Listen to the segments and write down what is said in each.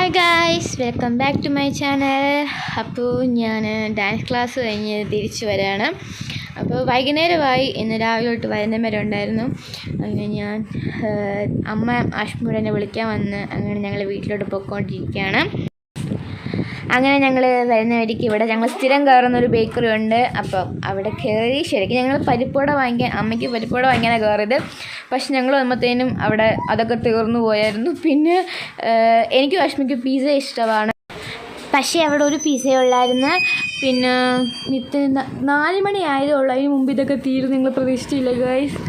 Hi guys, welcome back to my channel. അപ്പോൾ ഞാൻ dance class കഴിഞ്ഞ് തിരിച്ചു വരികയാണ്. അപ്പോൾ വൈകുന്നേരമായി, ഇന്ന് രാവിലെ തൊട്ട് വൈകുന്നേരം വരെ ഉണ്ടായിരുന്നു. അങ്ങനെ ഞാൻ അമ്മ ആഷ്മിയോട് എന്നെ വിളിക്കാൻ വന്ന് അങ്ങനെ ഞങ്ങൾ വീട്ടിലോട്ട് പോയിക്കൊണ്ടിരിക്കുകയാണ്. അങ്ങനെ ഞങ്ങൾ വരുന്ന വഴിക്ക് ഇവിടെ ഞങ്ങൾ സ്ഥിരം കയറുന്നൊരു ബേക്കറി ഉണ്ട്. അപ്പം അവിടെ കയറി ശരിക്കും ഞങ്ങൾ പരിപ്പുവട വാങ്ങിക്കാൻ, അമ്മയ്ക്ക് പരിപ്പുവട വാങ്ങിക്കാനാണ് കയറിയത്. പക്ഷെ ഞങ്ങൾ വന്നപ്പോഴത്തേനും അവിടെ അതൊക്കെ തീർന്നു പോയായിരുന്നു. പിന്നെ എനിക്കും അശ്മിക്കും പിസ്സ ഇഷ്ടമാണ്, പക്ഷേ അവിടെ ഒരു പിസ്സ ഉള്ളായിരുന്നു. പിന്നെ 4 മണി ആയതേ ഉള്ളൂ, അതിന് മുമ്പ് ഇതൊക്കെ തീർന്നു. നിങ്ങൾ പ്രതീക്ഷിച്ചില്ല ഗൈസ്.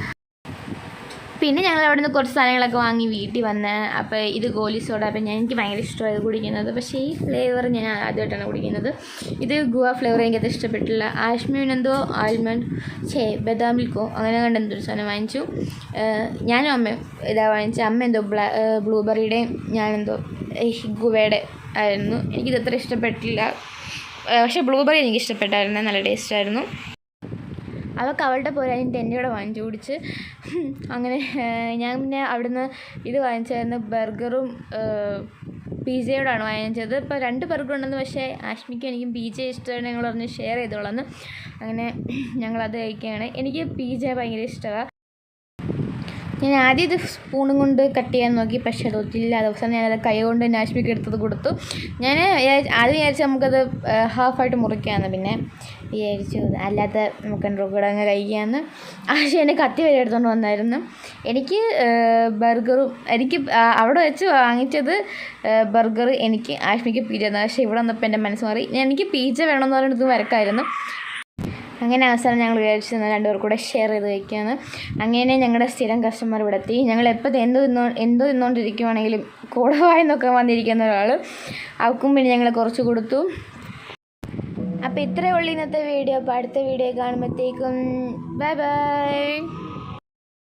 പിന്നെ ഞങ്ങൾ അവിടെ നിന്ന് കുറച്ച് സാധനങ്ങളൊക്കെ വാങ്ങി വീട്ടിൽ വന്ന്. അപ്പോൾ ഇത് ഗോലി സോഡ. അപ്പം എനിക്ക് ഭയങ്കര ഇഷ്ടമായത് കുടിക്കുന്നത്, പക്ഷേ ഈ ഫ്ലേവർ ഞാൻ ആദ്യമായിട്ടാണ് കുടിക്കുന്നത്. ഇത് ഗുവ ഫ്ലേവർ എനിക്കത് ഇഷ്ടപ്പെട്ടില്ല. ആഷ്മിനെന്തോ ആൽമണ്ട് ബദാം മിൽക്കോ അങ്ങനെ കണ്ട് എന്തൊരു സാധനം വാങ്ങിച്ചു. ഞാനും അമ്മയും ഇതാ വാങ്ങിച്ചു. അമ്മ എന്തോ ബ്ലൂബെറിയുടെയും ഞാനെന്തോ ഗുവയുടെ ആയിരുന്നു. എനിക്കിതത്ര ഇഷ്ടപ്പെട്ടില്ല, പക്ഷേ ബ്ലൂബെറി എനിക്ക് ഇഷ്ടപ്പെട്ടായിരുന്നു, നല്ല ടേസ്റ്റായിരുന്നു. അവൾക്ക് അവളുടെ പോരാഞ്ഞിട്ട് എൻ്റെ കൂടെ വാങ്ങിച്ചു കുടിച്ച്. അങ്ങനെ ഞാൻ പിന്നെ അവിടുന്ന് ഇത് വാങ്ങിച്ചായിരുന്നു, ബർഗറും പിസ്സയോടാണ് വാങ്ങിച്ചത്. ഇപ്പോൾ 2 ബർഗർ ഉണ്ടെന്ന്, പക്ഷേ ആഷ്മിക്കും എനിക്കും പിസ്സ ഇഷ്ടമാണ്. ഞങ്ങൾ പറഞ്ഞ് ഷെയർ ചെയ്തോളാന്ന്. അങ്ങനെ ഞങ്ങളത് കഴിക്കുകയാണ്. എനിക്ക് പിസ്സ ഭയങ്കര ഇഷ്ടമാണ്. ഞാൻ ആദ്യം ഇത് സ്പൂണും കൊണ്ട് കട്ട് ചെയ്യാൻ നോക്കി, പക്ഷേ അത് ഒത്തില്ല. ദിവസം ഞാനത് കൈ കൊണ്ട് ആഷ്മിക്ക് എടുത്തത് കൊടുത്തു. ഞാൻ ആദ്യം വിചാരിച്ചു നമുക്കത് ഹാഫായിട്ട് മുറിക്കാമെന്ന്, പിന്നെ വിചാരിച്ചു അല്ലാത്ത നമുക്ക് കൂടെ അങ്ങ് കഴിക്കാമെന്ന്. പക്ഷേ എന്നെ കത്തി വരെ എടുത്തുകൊണ്ട് വന്നായിരുന്നു. എനിക്ക് ബർഗറും അവിടെ വെച്ച് വാങ്ങിച്ചത് ബർഗർ, എനിക്ക് ആഷ്മിക്ക് പിസ്സ. പക്ഷേ ഇവിടെ വന്നപ്പോൾ എൻ്റെ മനസ്സ് മാറി. എനിക്ക് പിസ്സ വേണമെന്ന് പറഞ്ഞിട്ട് വരക്കായിരുന്നു. അങ്ങനെ അവസാനം ഞങ്ങൾ വിചാരിച്ചു 2 പേർ കൂടെ ഷെയർ ചെയ്ത് വയ്ക്കുകയാണ്. അങ്ങനെ ഞങ്ങളുടെ സ്ഥിരം കസ്റ്റമർ ഇവിടെ എത്തി. ഞങ്ങൾ എപ്പോൾ എന്തോ തിന്നുകൊണ്ടിരിക്കുവാണെങ്കിലും കൂടെ വായെന്നൊക്കെ വന്നിരിക്കുന്ന ഒരാൾ, അവൾക്കും പിന്നെ ഞങ്ങൾ കുറച്ച് കൊടുത്തു. അപ്പോൾ ഇത്രയേ ഉള്ളൂ ഇന്നത്തെ വീഡിയോ. അപ്പോൾ അടുത്ത വീഡിയോ കാണുമ്പോഴത്തേക്കും ബൈ ബൈ.